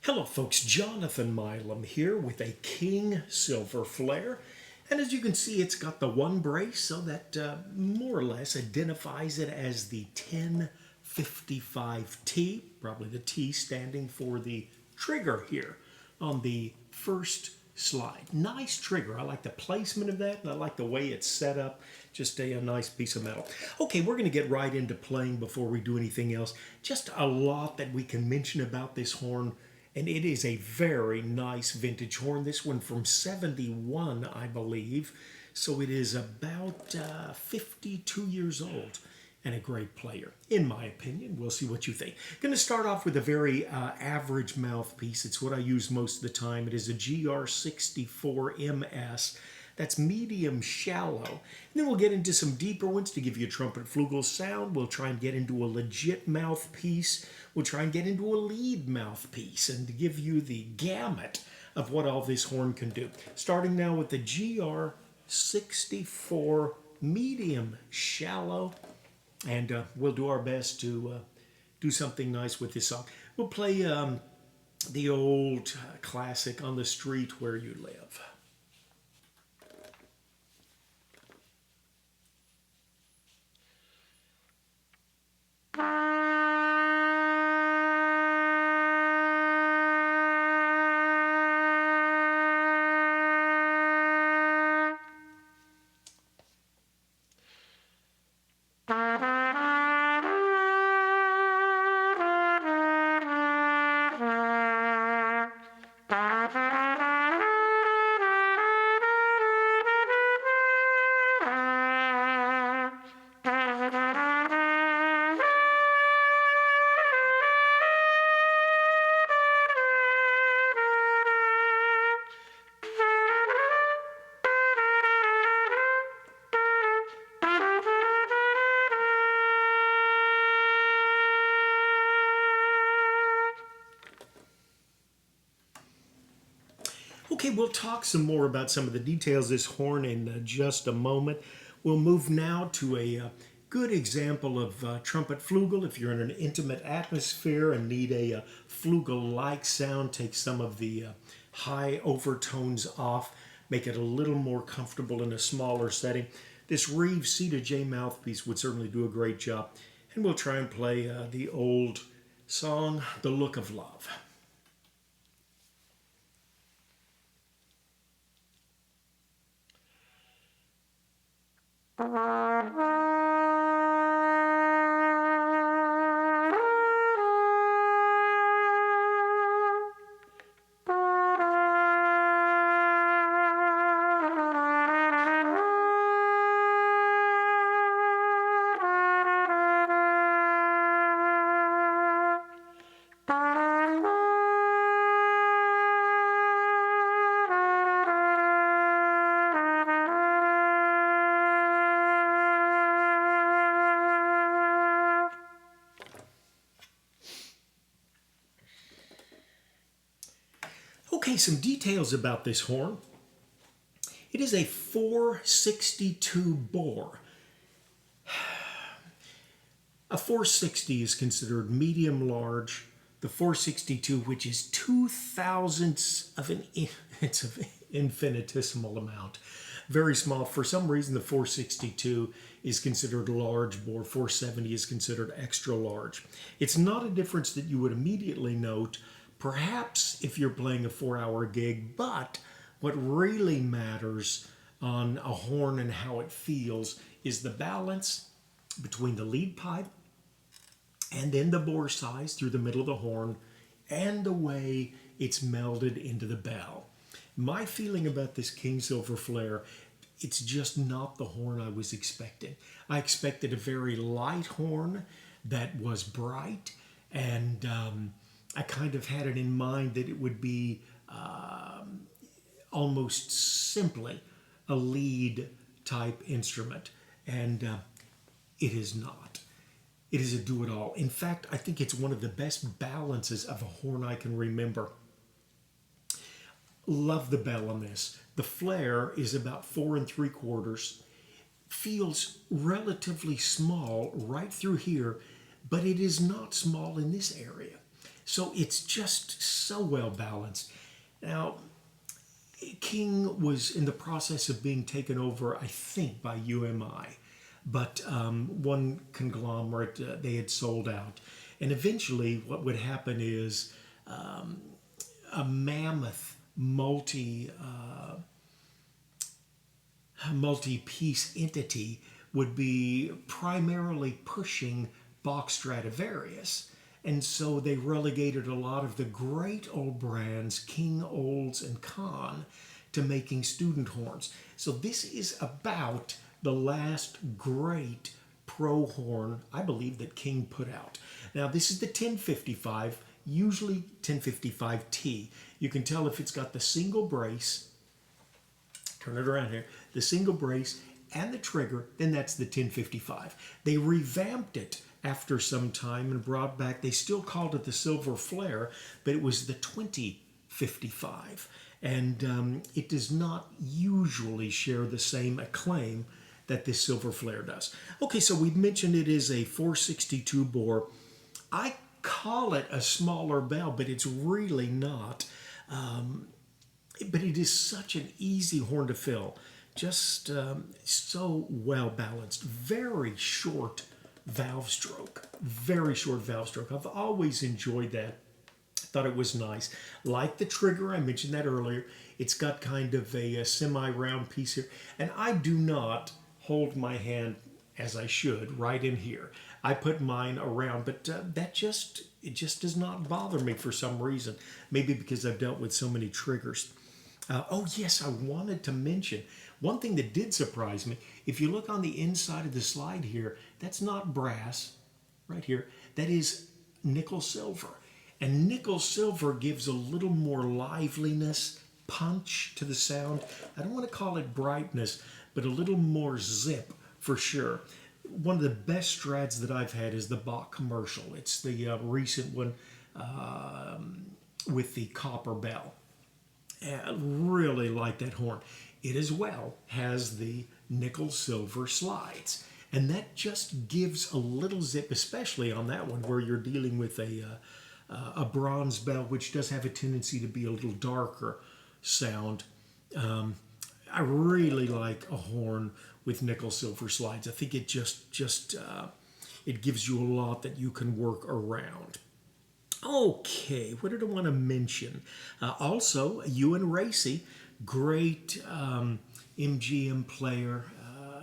Hello folks, Jonathan Milam here with a King Silver Flair. And as you can see, it's got the one brace, so that more or less identifies it as the 1055T, probably the T standing for the trigger here on the first slide. Nice trigger. I like the placement of that, and I like the way it's set up. Just a nice piece of metal. Okay, we're going to get right into playing before we do anything else. Just a lot that we can mention about this horn. And it is a very nice vintage horn. This one from 71, I believe. So it is about 52 years old and a great player, in my opinion. We'll see what you think. Going to start off with a very average mouthpiece. It's what I use most of the time. It is a GR64MS. That's medium shallow. And then we'll get into some deeper ones to give you a trumpet flugel sound. We'll try and get into a legit mouthpiece. We'll try and get into a lead mouthpiece and to give you the gamut of what all this horn can do. Starting now with the GR64 medium shallow. And we'll do our best to do something nice with this song. We'll play the old classic, On the Street Where You Live. Okay, we'll talk some more about some of the details of this horn in just a moment. We'll move now to a good example of trumpet flugel. If you're in an intimate atmosphere and need a flugel-like sound, take some of the high overtones off, make it a little more comfortable in a smaller setting. This Reeves C2J mouthpiece would certainly do a great job. And we'll try and play the old song, The Look of Love. Okay, some details about this horn. It is a 462 bore. A 460 is considered medium large. The 462, which is 2 thousandths of it's an infinitesimal amount. Very small. For some reason, the 462 is considered large bore. 470 is considered extra large. It's not a difference that you would immediately note, perhaps if you're playing a 4-hour gig, but what really matters on a horn and how it feels is the balance between the lead pipe and then the bore size through the middle of the horn and the way it's melded into the bell. My feeling about this King Silver Flair, it's just not the horn I was expecting. I expected a very light horn that was bright, and I kind of had it in mind that it would be almost simply a lead type instrument, and it is not. It is a do-it-all. In fact, I think it's one of the best balances of a horn I can remember. Love the bell on this. The flare is about 4 3/4. Feels relatively small right through here, but it is not small in this area. So it's just so well balanced. Now, King was in the process of being taken over, I think, by UMI, but one conglomerate, they had sold out. And eventually, what would happen is a mammoth multi-piece entity would be primarily pushing Bach Stradivarius. And so they relegated a lot of the great old brands, King, Olds, and Kahn, to making student horns. So this is about the last great pro horn, I believe, that King put out. Now, this is the 1055, usually 1055T. You can tell if it's got the single brace, turn it around here, the single brace and the trigger, then that's the 1055. They revamped it after some time and brought back, they still called it the Silver Flair, but it was the 2055. And it does not usually share the same acclaim that this Silver Flair does. Okay, so we mentioned it is a 462 bore. I call it a smaller bell, but it's really not. But it is such an easy horn to fill. Just so well balanced. Very short valve stroke. Very short valve stroke. I've always enjoyed that. Thought it was nice. Like the trigger, I mentioned that earlier. It's got kind of a semi-round piece here. And I do not hold my hand as I should right in here. I put mine around, but it just does not bother me for some reason. Maybe because I've dealt with so many triggers. Oh yes, I wanted to mention one thing that did surprise me. If you look on the inside of the slide here, that's not brass, right here. That is nickel silver. And nickel silver gives a little more liveliness, punch to the sound. I don't want to call it brightness, but a little more zip for sure. One of the best Strads that I've had is the Bach commercial. It's the recent one with the copper bell. I really like that horn. It as well has the nickel silver slides. And that just gives a little zip, especially on that one where you're dealing with a bronze bell, which does have a tendency to be a little darker sound. I really like a horn with nickel silver slides. I think it just it gives you a lot that you can work around. Okay, what did I want to mention? Also, Ewan Racey, great MGM player,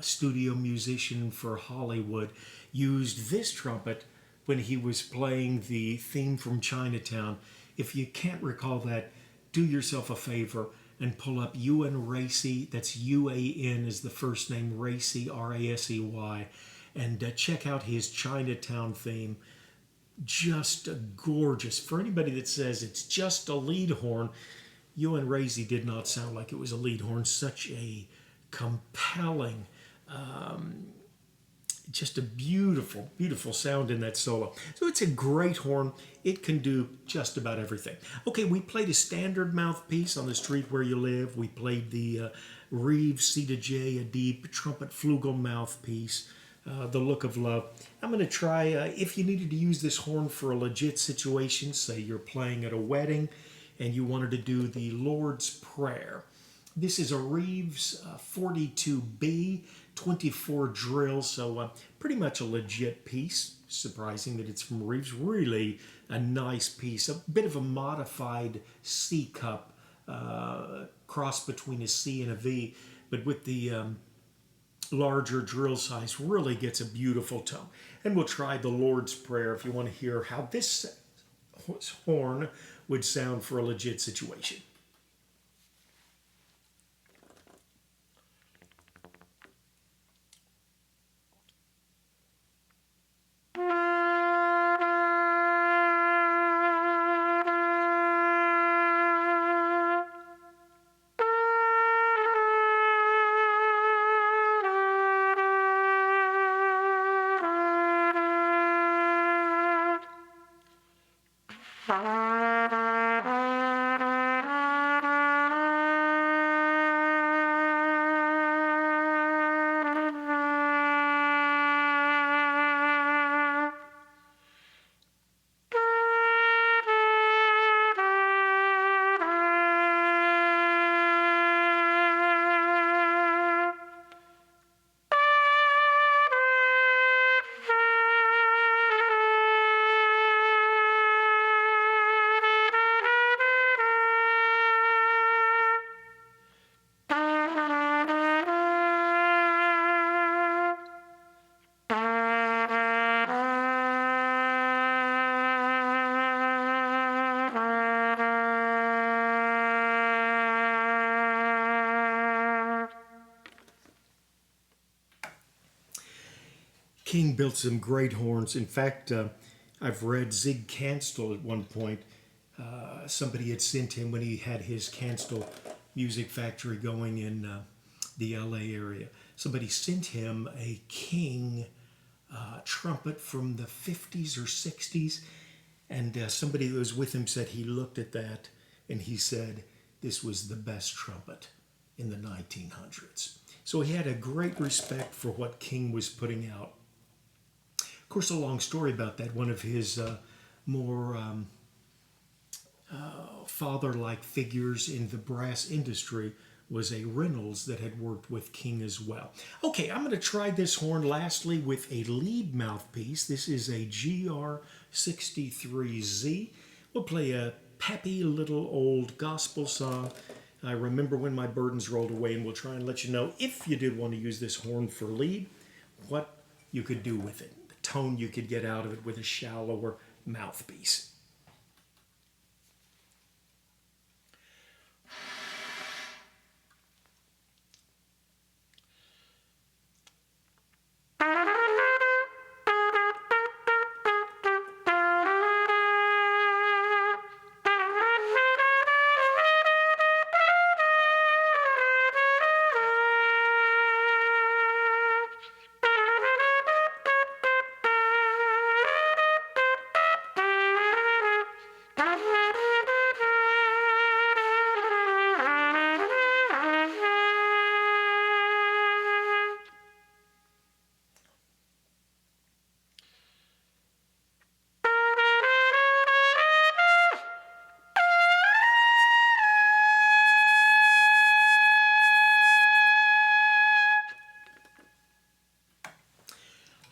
studio musician for Hollywood, used this trumpet when he was playing the theme from Chinatown. If you can't recall that, do yourself a favor and pull up Ewan Racey. That's U-A-N is the first name, Racey, R-A-S-E-Y, and check out his Chinatown theme. Just gorgeous. For anybody that says it's just a lead horn, Ewan Racey did not sound like it was a lead horn. Such a compelling, just a beautiful, beautiful sound in that solo. So it's a great horn. It can do just about everything. Okay, we played a standard mouthpiece on the street where you live. We played the Reeves C2J, a deep trumpet flugel mouthpiece. The Look of Love. I'm going to try, if you needed to use this horn for a legit situation, say you're playing at a wedding and you wanted to do the Lord's Prayer. This is a Reeves 42B, 24 drill, so pretty much a legit piece. Surprising that it's from Reeves. Really a nice piece, a bit of a modified C cup, cross between a C and a V, but with the larger drill size really gets a beautiful tone. And we'll try the Lord's Prayer if you want to hear how this horn would sound for a legit situation. King built some great horns. In fact, I've read Zig Canstel at one point. Somebody had sent him when he had his Canstel music factory going in the LA area. Somebody sent him a King trumpet from the 50s or 60s. And somebody that was with him said he looked at that and he said this was the best trumpet in the 1900s. So he had a great respect for what King was putting out. Of course, a long story about that. One of his more father-like figures in the brass industry was a Reynolds that had worked with King as well. Okay, I'm going to try this horn lastly with a lead mouthpiece. This is a GR63Z. We'll play a peppy little old gospel song. I remember when my burdens rolled away, and we'll try and let you know, if you did want to use this horn for lead, what you could do with it, the tone you could get out of it with a shallower mouthpiece.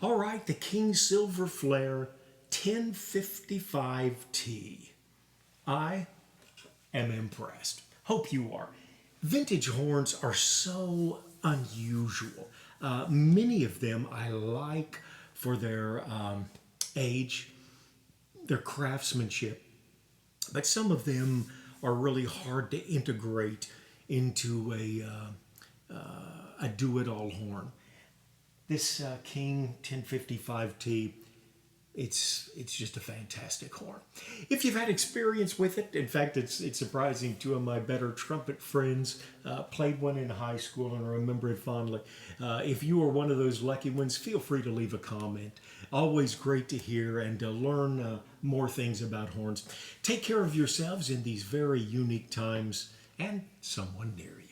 All right, the King Silver Flair 1055T. I am impressed. Hope you are. Vintage horns are so unusual. Many of them I like for their age, their craftsmanship, but some of them are really hard to integrate into a do-it-all horn. This King 1055T, it's just a fantastic horn. If you've had experience with it, in fact, it's surprising. Two of my better trumpet friends played one in high school and I remember it fondly. If you are one of those lucky ones, feel free to leave a comment. Always great to hear and to learn more things about horns. Take care of yourselves in these very unique times and someone near you.